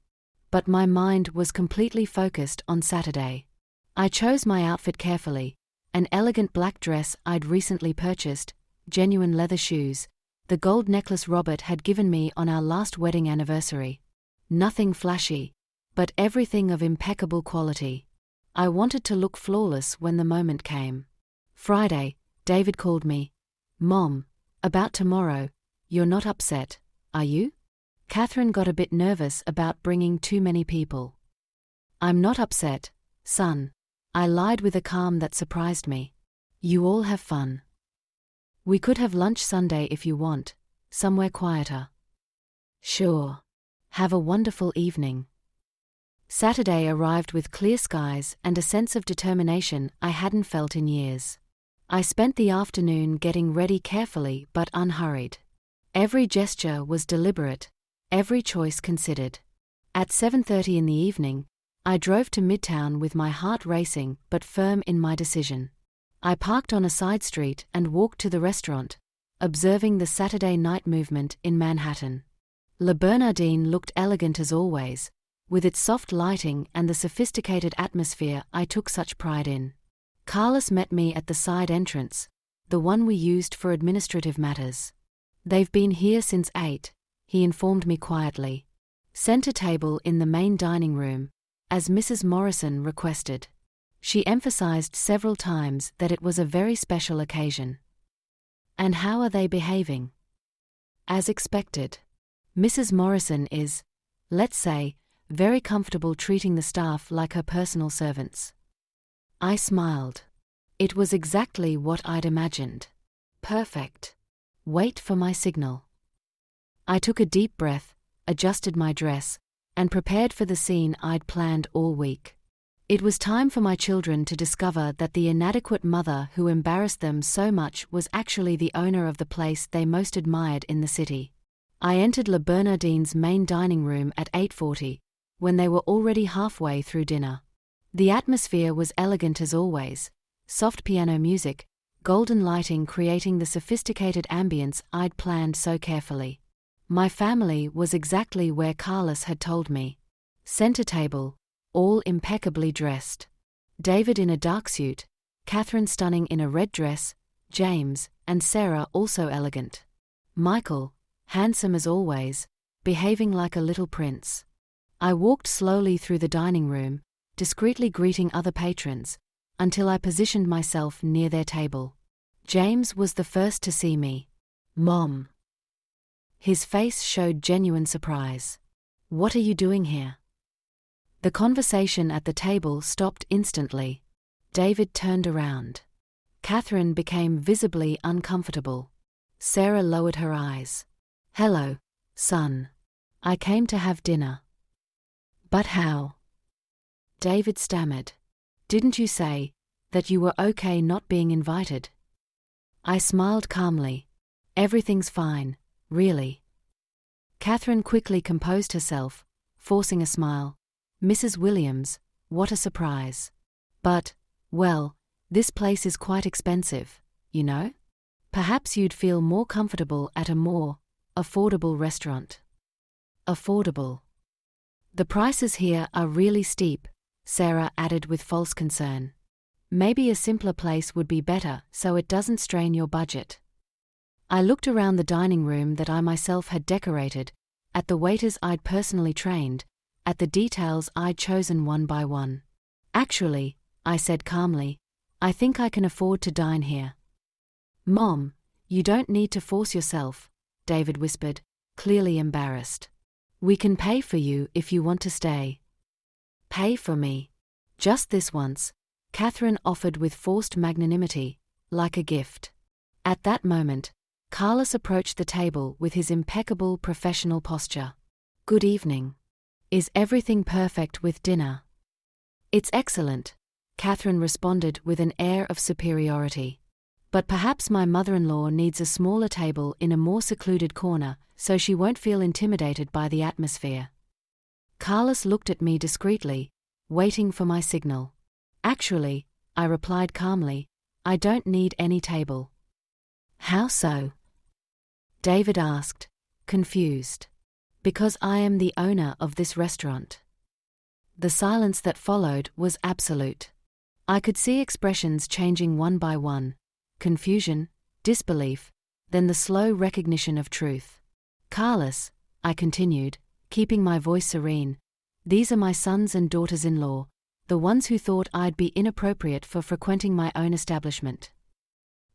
But my mind was completely focused on Saturday. I chose my outfit carefully, an elegant black dress I'd recently purchased, genuine leather shoes, the gold necklace Robert had given me on our last wedding anniversary. Nothing flashy, but everything of impeccable quality. I wanted to look flawless when the moment came. Friday, David called me. "Mom, about tomorrow, you're not upset, are you?" Catherine got a bit nervous about bringing too many people. "I'm not upset, son," I lied with a calm that surprised me. "You all have fun. We could have lunch Sunday if you want, somewhere quieter." "Sure. Have a wonderful evening." Saturday arrived with clear skies and a sense of determination I hadn't felt in years. I spent the afternoon getting ready carefully but unhurried. Every gesture was deliberate, every choice considered. At 7:30 in the evening, I drove to Midtown with my heart racing but firm in my decision. I parked on a side street and walked to the restaurant, observing the Saturday night movement in Manhattan. Le Bernardin looked elegant as always, with its soft lighting and the sophisticated atmosphere I took such pride in. Carlos met me at the side entrance, the one we used for administrative matters. "They've been here since 8, he informed me quietly. "Center table in the main dining room, as Mrs. Morrison requested." She emphasized several times that it was a very special occasion. "And how are they behaving?" "As expected. Mrs. Morrison is, let's say, very comfortable treating the staff like her personal servants." I smiled. It was exactly what I'd imagined. Perfect. Wait for my signal. I took a deep breath, adjusted my dress, and prepared for the scene I'd planned all week. It was time for my children to discover that the inadequate mother who embarrassed them so much was actually the owner of the place they most admired in the city. I entered Le Bernardin's main dining room at 8:40, when they were already halfway through dinner. The atmosphere was elegant as always, soft piano music, golden lighting creating the sophisticated ambience I'd planned so carefully. My family was exactly where Carlos had told me. Center table, all impeccably dressed. David in a dark suit, Catherine stunning in a red dress, James and Sarah also elegant. Michael, handsome as always, behaving like a little prince. I walked slowly through the dining room, discreetly greeting other patrons, until I positioned myself near their table. James was the first to see me. "Mom." His face showed genuine surprise. "What are you doing here?" The conversation at the table stopped instantly. David turned around. Catherine became visibly uncomfortable. Sarah lowered her eyes. "Hello, son. I came to have dinner." "But how?" David stammered. "Didn't you say that you were okay not being invited?" I smiled calmly. "Everything's fine, really." Catherine quickly composed herself, forcing a smile. "Mrs. Williams, what a surprise. But, well, this place is quite expensive, you know? Perhaps you'd feel more comfortable at a more affordable restaurant." "Affordable?" "The prices here are really steep," Sarah added with false concern. "Maybe a simpler place would be better so it doesn't strain your budget." I looked around the dining room that I myself had decorated, at the waiters I'd personally trained, at the details I'd chosen one by one. "Actually," I said calmly, "I think I can afford to dine here." "Mom, you don't need to force yourself," David whispered, clearly embarrassed. "We can pay for you if you want to stay." "Pay for me?" Just this once, Catherine offered with forced magnanimity, like a gift. At that moment, Carlos approached the table with his impeccable professional posture. "Good evening. Is everything perfect with dinner?" "It's excellent," Catherine responded with an air of superiority. "But perhaps my mother-in-law needs a smaller table in a more secluded corner, so she won't feel intimidated by the atmosphere." Carlos looked at me discreetly, waiting for my signal. "Actually," I replied calmly, "I don't need any table." "How so?" David asked, confused. "Because I am the owner of this restaurant." The silence that followed was absolute. I could see expressions changing one by one: confusion, disbelief, then the slow recognition of truth. "Carlos," I continued, keeping my voice serene, "these are my sons and daughters-in-law, the ones who thought I'd be inappropriate for frequenting my own establishment."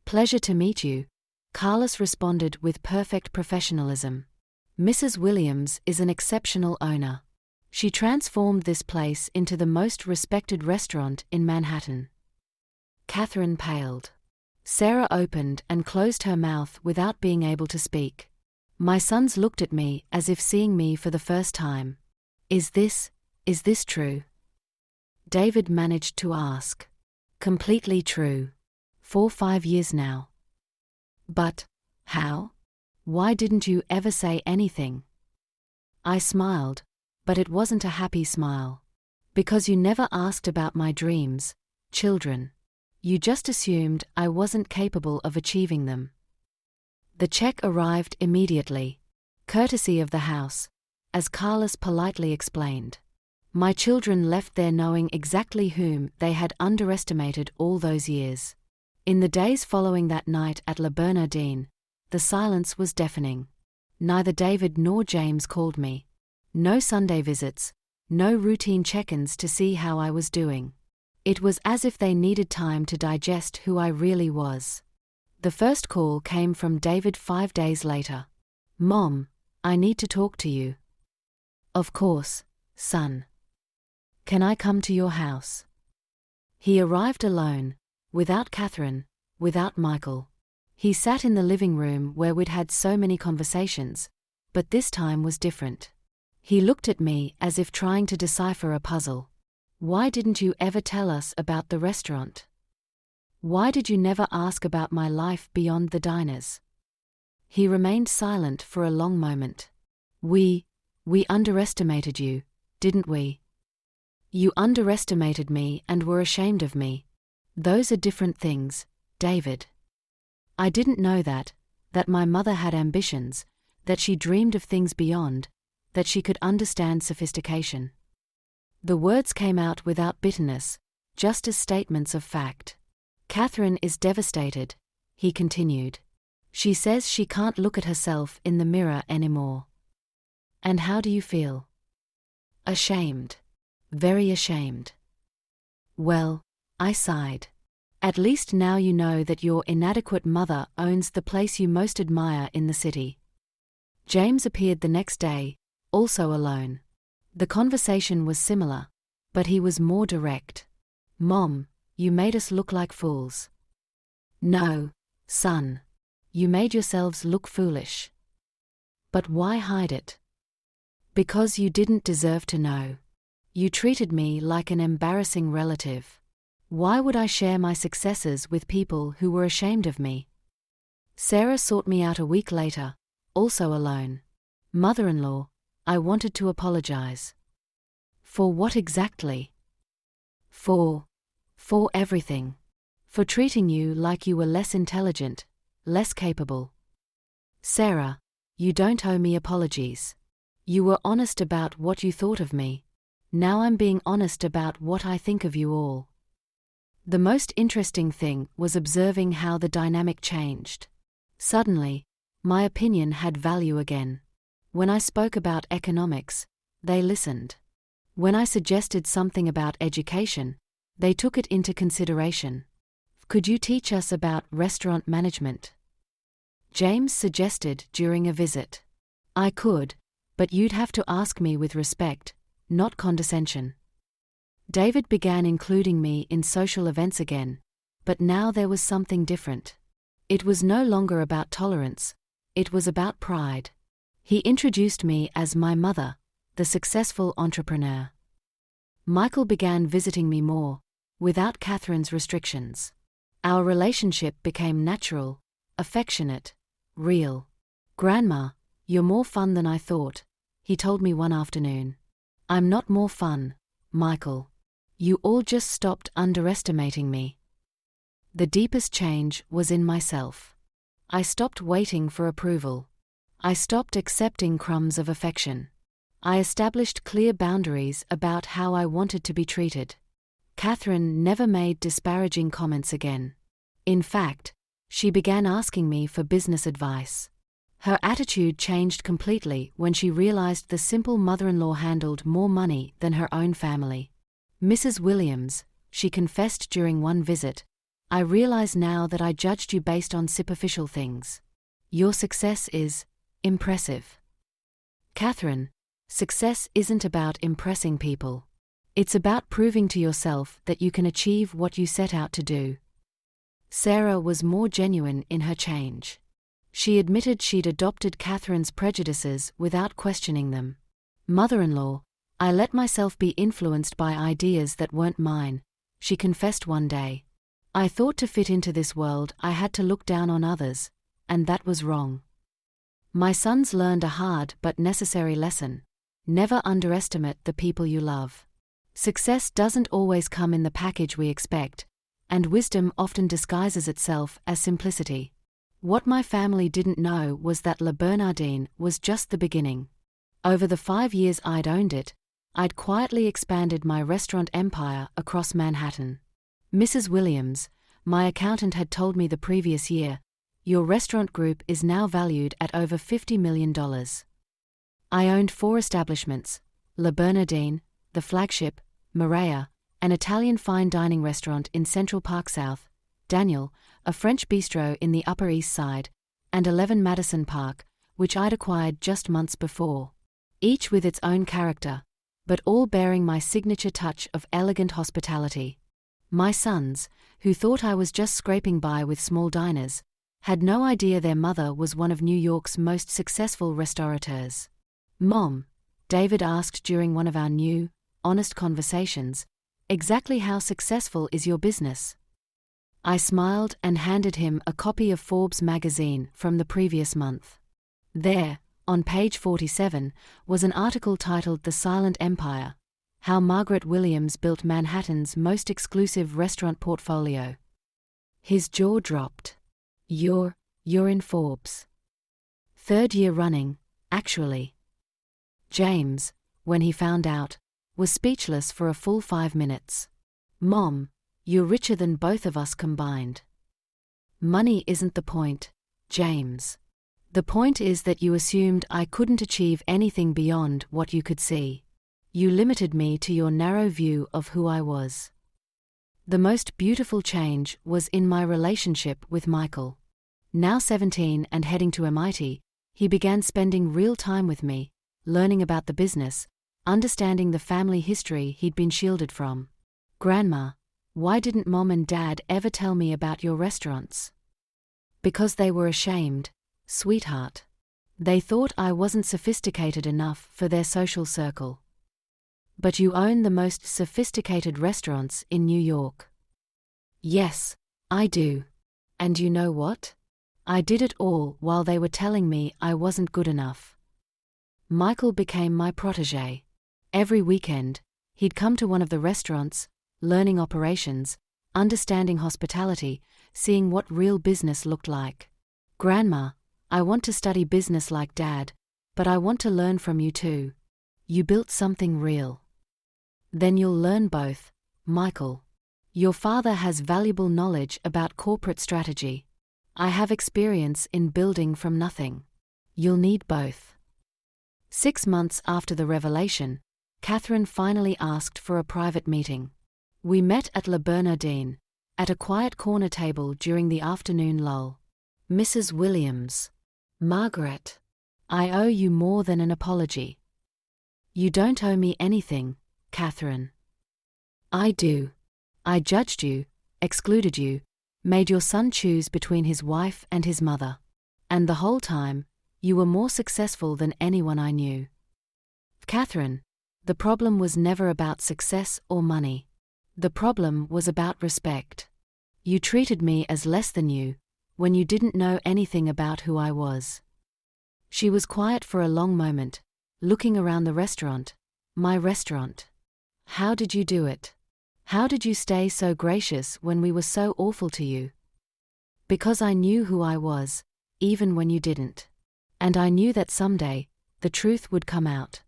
"Pleasure to meet you," Carlos responded with perfect professionalism. "Mrs. Williams is an exceptional owner. She transformed this place into the most respected restaurant in Manhattan." Catherine paled. Sarah opened and closed her mouth without being able to speak. My sons looked at me as if seeing me for the first time. Is this true?" David managed to ask. "Completely true. For 5 years now." "But how? Why didn't you ever say anything?" I smiled, but it wasn't a happy smile. "Because you never asked about my dreams, children. You just assumed I wasn't capable of achieving them." The check arrived immediately, courtesy of the house, as Carlos politely explained. My children left there knowing exactly whom they had underestimated all those years. In the days following that night at La Bernardine, the silence was deafening. Neither David nor James called me. No Sunday visits, no routine check-ins to see how I was doing. It was as if they needed time to digest who I really was. The first call came from David 5 days later. "Mom, I need to talk to you." "Of course, son. Can I come to your house?" He arrived alone, without Catherine, without Michael. He sat in the living room where we'd had so many conversations, but this time was different. He looked at me as if trying to decipher a puzzle. "Why didn't you ever tell us about the restaurant? Why did you never ask about my life beyond the diners?" He remained silent for a long moment. We underestimated you, didn't we? You underestimated me and were ashamed of me. Those are different things, David. I didn't know that my mother had ambitions, that she dreamed of things beyond, that she could understand sophistication." The words came out without bitterness, just as statements of fact. "Catherine is devastated," he continued. "She says she can't look at herself in the mirror anymore." "And how do you feel?" "Ashamed. Very ashamed." "Well," I sighed. "At least now you know that your inadequate mother owns the place you most admire in the city." James appeared the next day, also alone. The conversation was similar, but he was more direct. "Mom, you made us look like fools." "No, son. You made yourselves look foolish." "But why hide it?" "Because you didn't deserve to know. You treated me like an embarrassing relative. Why would I share my successes with people who were ashamed of me?" Sarah sought me out a week later, also alone. "Mother-in-law, I wanted to apologize." "For what exactly?" For everything. For treating you like you were less intelligent, less capable." "Sarah, you don't owe me apologies. You were honest about what you thought of me. Now I'm being honest about what I think of you all." The most interesting thing was observing how the dynamic changed. Suddenly, my opinion had value again. When I spoke about economics, they listened. When I suggested something about education, they took it into consideration. "Could you teach us about restaurant management?" James suggested during a visit. "I could, but you'd have to ask me with respect, not condescension." David began including me in social events again, but now there was something different. It was no longer about tolerance, it was about pride. He introduced me as my mother, the successful entrepreneur. Michael began visiting me more, without Catherine's restrictions. Our relationship became natural, affectionate, real. "Grandma, you're more fun than I thought," he told me one afternoon. "I'm not more fun, Michael. You all just stopped underestimating me." The deepest change was in myself. I stopped waiting for approval. I stopped accepting crumbs of affection. I established clear boundaries about how I wanted to be treated. Catherine never made disparaging comments again. In fact, she began asking me for business advice. Her attitude changed completely when she realized the simple mother-in-law handled more money than her own family. "Mrs. Williams," she confessed during one visit, "I realize now that I judged you based on superficial things. Your success is impressive." "Catherine, success isn't about impressing people. It's about proving to yourself that you can achieve what you set out to do." Sarah was more genuine in her change. She admitted she'd adopted Catherine's prejudices without questioning them. "Mother-in-law, I let myself be influenced by ideas that weren't mine," she confessed one day. "I thought to fit into this world I had to look down on others, and that was wrong." My sons learned a hard but necessary lesson: never underestimate the people you love. Success doesn't always come in the package we expect, and wisdom often disguises itself as simplicity. What my family didn't know was that Le Bernardin was just the beginning. Over the 5 years I'd owned it, I'd quietly expanded my restaurant empire across Manhattan. "Mrs. Williams," my accountant had told me the previous year, "your restaurant group is now valued at over $50 million. I owned 4 establishments: Le Bernardin, the flagship, Maria, an Italian fine dining restaurant in Central Park South, Daniel, a French bistro in the Upper East Side, and 11 Madison Park, which I'd acquired just months before. Each with its own character, but all bearing my signature touch of elegant hospitality. My sons, who thought I was just scraping by with small diners, had no idea their mother was one of New York's most successful restaurateurs." "Mom," David asked during one of our new, honest conversations, "exactly how successful is your business?" I smiled and handed him a copy of Forbes magazine from the previous month. There, on page 47, was an article titled "The Silent Empire: How Margaret Williams Built Manhattan's Most Exclusive Restaurant Portfolio." His jaw dropped. You're in Forbes." "3rd year running, actually." James, when he found out, was speechless for a full 5 minutes. "Mom, you're richer than both of us combined." "Money isn't the point, James. The point is that you assumed I couldn't achieve anything beyond what you could see. You limited me to your narrow view of who I was." The most beautiful change was in my relationship with Michael. Now 17 and heading to MIT, he began spending real time with me, learning about the business, understanding the family history he'd been shielded from. "Grandma, why didn't Mom and Dad ever tell me about your restaurants?" "Because they were ashamed, sweetheart. They thought I wasn't sophisticated enough for their social circle." "But you own the most sophisticated restaurants in New York." "Yes, I do. And you know what? I did it all while they were telling me I wasn't good enough." Michael became my protégé. Every weekend, he'd come to one of the restaurants, learning operations, understanding hospitality, seeing what real business looked like. "Grandma, I want to study business like Dad, but I want to learn from you too. You built something real." "Then you'll learn both, Michael. Your father has valuable knowledge about corporate strategy. I have experience in building from nothing. You'll need both." 6 months after the revelation, Catherine finally asked for a private meeting. We met at Le Bernardin, at a quiet corner table during the afternoon lull. "Mrs. Williams. Margaret. I owe you more than an apology." "You don't owe me anything, Catherine." I do. I judged you, excluded you, made your son choose between his wife and his mother. And the whole time, you were more successful than anyone I knew. Catherine, the problem was never about success or money. The problem was about respect. You treated me as less than you, when you didn't know anything about who I was. She was quiet for a long moment, looking around the restaurant, my restaurant. How did you do it? How did you stay so gracious when we were so awful to you? Because I knew who I was, even when you didn't. And I knew that someday, the truth would come out.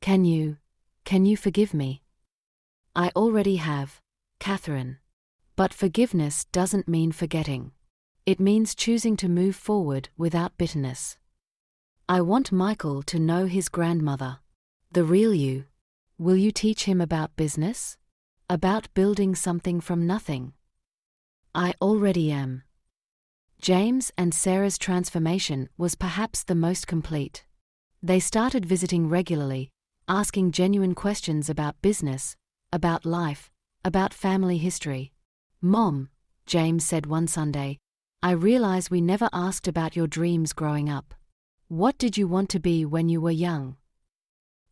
Can you forgive me? I already have, Catherine. But forgiveness doesn't mean forgetting. It means choosing to move forward without bitterness. I want Michael to know his grandmother. The real you. Will you teach him about business? About building something from nothing? I already am. James and Sarah's transformation was perhaps the most complete. They started visiting regularly, asking genuine questions about business, about life, about family history. Mom, James said one Sunday, I realize we never asked about your dreams growing up. What did you want to be when you were young?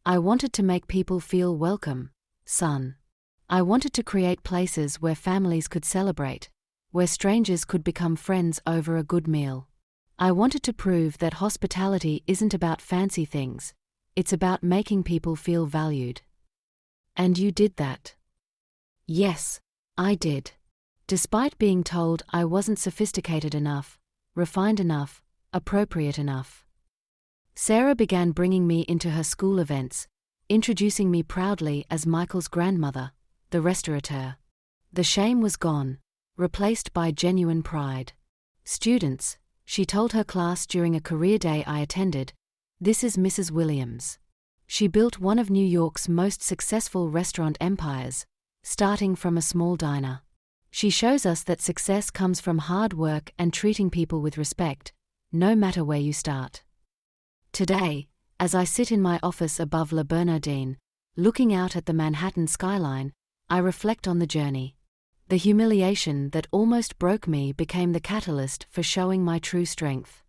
I wanted to make people feel welcome, son. I wanted to create places where families could celebrate, where strangers could become friends over a good meal. I wanted to prove that hospitality isn't about fancy things, it's about making people feel valued. And you did that. Yes, I did. Despite being told I wasn't sophisticated enough, refined enough, appropriate enough. Sarah began bringing me into her school events, introducing me proudly as Michael's grandmother, the restaurateur. The shame was gone, replaced by genuine pride. Students, she told her class during a career day I attended, this is Mrs. Williams. She built one of New York's most successful restaurant empires, starting from a small diner. She shows us that success comes from hard work and treating people with respect, no matter where you start. Today, as I sit in my office above La Bernardine, looking out at the Manhattan skyline, I reflect on the journey. The humiliation that almost broke me became the catalyst for showing my true strength.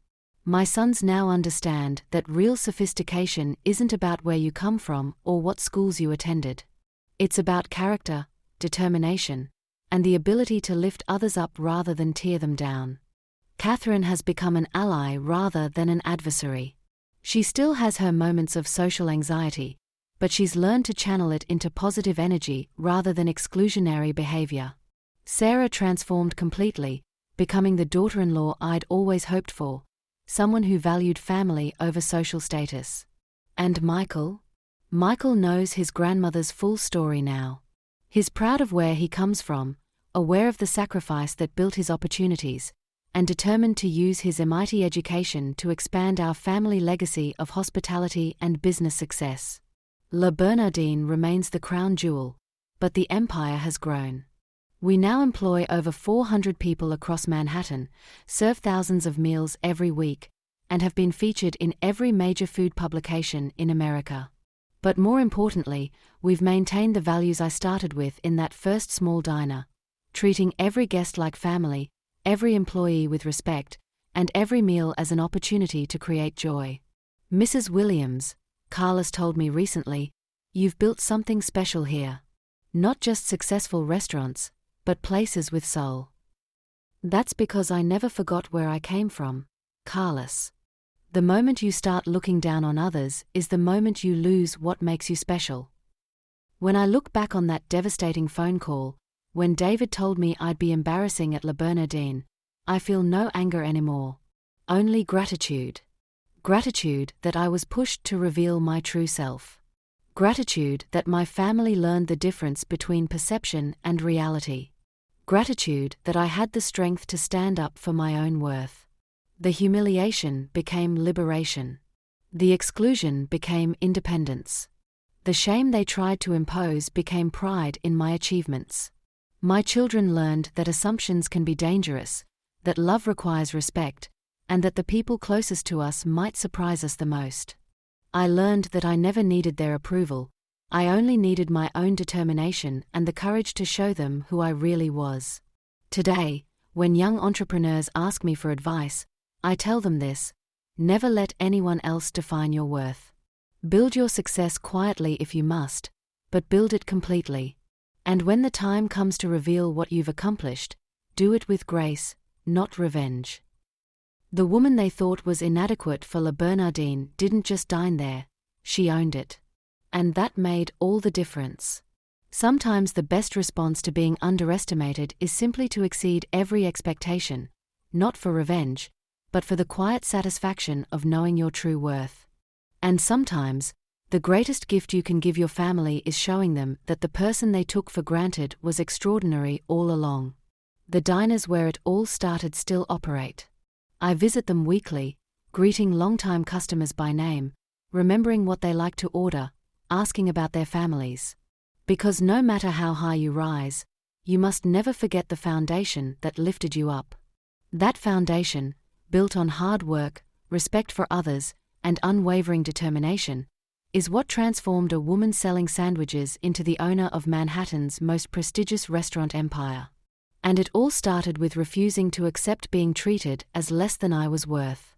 My sons now understand that real sophistication isn't about where you come from or what schools you attended. It's about character, determination, and the ability to lift others up rather than tear them down. Catherine has become an ally rather than an adversary. She still has her moments of social anxiety, but she's learned to channel it into positive energy rather than exclusionary behavior. Sarah transformed completely, becoming the daughter-in-law I'd always hoped for, someone who valued family over social status. And Michael? Michael knows his grandmother's full story now. He's proud of where he comes from, aware of the sacrifice that built his opportunities, and determined to use his MIT education to expand our family legacy of hospitality and business success. La Bernardine remains the crown jewel, but the empire has grown. We now employ over 400 people across Manhattan, serve thousands of meals every week, and have been featured in every major food publication in America. But more importantly, we've maintained the values I started with in that first small diner, treating every guest like family, every employee with respect, and every meal as an opportunity to create joy. Mrs. Williams, Carlos told me recently, you've built something special here. Not just successful restaurants, but places with soul. That's because I never forgot where I came from, Carlos. The moment you start looking down on others is the moment you lose what makes you special. When I look back on that devastating phone call, when David told me I'd be embarrassing at La Bernardine, I feel no anger anymore. Only gratitude. Gratitude that I was pushed to reveal my true self. Gratitude that my family learned the difference between perception and reality. Gratitude that I had the strength to stand up for my own worth. The humiliation became liberation. The exclusion became independence. The shame they tried to impose became pride in my achievements. My children learned that assumptions can be dangerous, that love requires respect, and that the people closest to us might surprise us the most. I learned that I never needed their approval, I only needed my own determination and the courage to show them who I really was. Today, when young entrepreneurs ask me for advice, I tell them this: never let anyone else define your worth. Build your success quietly if you must, but build it completely. And when the time comes to reveal what you've accomplished, do it with grace, not revenge. The woman they thought was inadequate for La Bernardine didn't just dine there, she owned it. And that made all the difference. Sometimes the best response to being underestimated is simply to exceed every expectation, not for revenge, but for the quiet satisfaction of knowing your true worth. And sometimes, the greatest gift you can give your family is showing them that the person they took for granted was extraordinary all along. The diners where it all started still operate. I visit them weekly, greeting long-time customers by name, remembering what they like to order, asking about their families. Because no matter how high you rise, you must never forget the foundation that lifted you up. That foundation, built on hard work, respect for others, and unwavering determination, is what transformed a woman selling sandwiches into the owner of Manhattan's most prestigious restaurant empire. And it all started with refusing to accept being treated as less than I was worth.